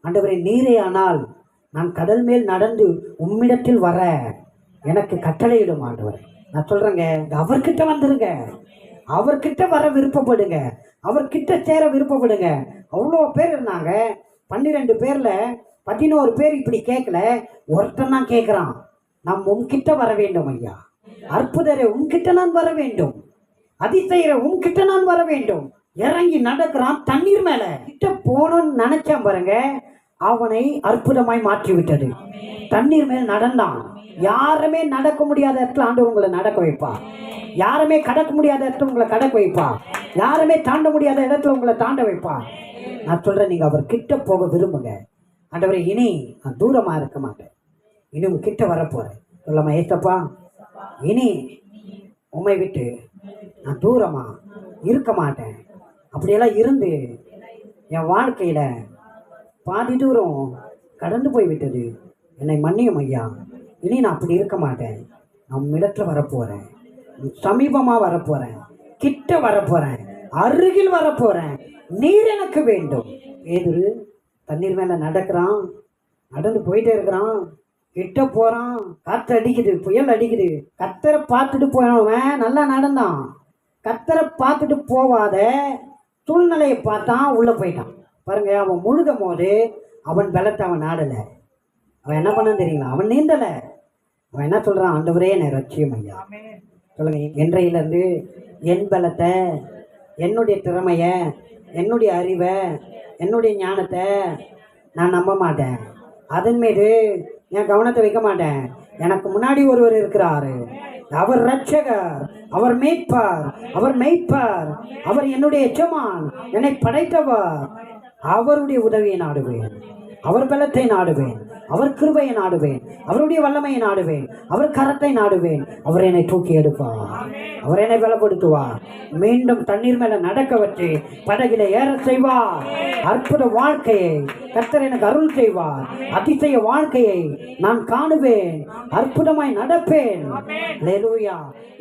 ஆண்டவரே நீரே ஆனால் நான் கடல் மேல் நடந்து உம்மிடத்தில் வர எனக்கு கட்டளையிடும் ஆண்டவரே. நான் சொல்றேங்க, அவர்கிட்ட வந்துருங்க, அவர்கிட்ட வர விருப்பப்படுங்க, அவர்கிட்ட சேர விருப்பப்படுங்க. அவ்வளோ பேர் இருந்தாங்க. 12 பேர்ல 11 பேர் இப்படி கேட்கல, ஒருத்தன் தான் கேட்குறான், நாம் உன்கிட்ட வர வேண்டும் ஐயா. அற்புதரே உன்கிட்ட நான் வர வேண்டும், அதிசயரை உன்கிட்ட நான் வர வேண்டும். இறங்கி நடக்கிறான் தண்ணீர் மேல. கிட்ட போனோன்னு நினைச்சான் பாருங்க, அவனை அற்புதமாய் மாற்றி விட்டது. தண்ணீர் மேல் நடந்தான். யாருமே நடக்க முடியாத இடத்துல ஆண்டவர் உங்களை நடக்க வைப்பா. யாருமே கடக்க முடியாத இடத்துல உங்களை கடக்க வைப்பா. யாருமே தாண்ட முடியாத இடத்துல உங்களை தாண்ட வைப்பா. நான் சொல்றேன், நீங்க அவர் கிட்ட போக விரும்புங்க. ஆண்டவரே, இனி நான் தூரமா இருக்க மாட்டேன், இனி உங்க கிட்ட வரப்போறேன். சொல்லமா, ஏசப்பா, இனி உண்மை விட்டு நான் தூரமா இருக்க மாட்டேன். அப்படியெல்லாம் இருந்து என் வாழ்க்கையில பாதி தூரம் கடந்து போய் விட்டது, என்னை மன்னியும் ஐயா. இனி நான் அப்படி இருக்க மாட்டேன். நான் இடத்துல வரப்போறேன், சமீபமா வரப்போறேன், கிட்ட வரப்போறேன், அருகில் வரப்போறேன். நீர் எனக்கு வேண்டும். பேதுரு தண்ணீர் மேல நடக்கிறான், நடந்து போயிட்டே இருக்கிறான், கிட்ட போறான், காற்று அடிக்குது, புயல் அடிக்குது. கத்தரை பார்த்துட்டு போனவன் நல்லா நடந்தான். கத்தரை பார்த்துட்டு போவாத சூழ்நிலையை பார்த்தான், உள்ள போயிட்டான் பாருங்க. அவன் முழுகும் போது அவன் பலத்தை அவன் நாடலை. அவன் என்ன பண்ண தெரியுங்களா? அவன் நீந்தலை. அவன் என்ன சொல்றான்? ஆண்டவரே என்னை ரட்சியம் ஐயா. சொல்லுங்க, இன்றையிலேருந்து என் பலத்தை, என்னுடைய திறமைய, என்னுடைய அறிவை, என்னுடைய ஞானத்தை நான் நம்ப மாட்டேன். அதன் மீது என் கவனத்தை வைக்க மாட்டேன். எனக்கு முன்னாடி ஒருவர் இருக்கிறாரு, அவர் ரட்சகர், அவர் மேய்ப்பார், அவர் மெய்ப்பார், அவர் என்னுடைய எஜமான், என்னை படைத்தவர். அவருடைய உதவியை நாடுவேன், அவர் பலத்தை நாடுவேன், அவர் கிருபையை நாடுவேன், அவருடைய வல்லமையை நாடுவேன், அவர் கரத்தை நாடுவேன். அவர் என்னை தூக்கி எடுப்பார், அவர் என்னை பலப்படுத்துவார். மீண்டும் தண்ணீர் மேல நடக்க வச்சு படகில ஏற செய்வார். அற்புத வாழ்க்கையை கர்த்தர் எனக்கு அருள் செய்வார். அதிசய வாழ்க்கையை நான் காணுவேன், அற்புதமாய் நடப்பேன். அல்லேலூயா.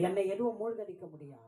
என்னை எதுவும் மூழ்கடிக்க முடியாது.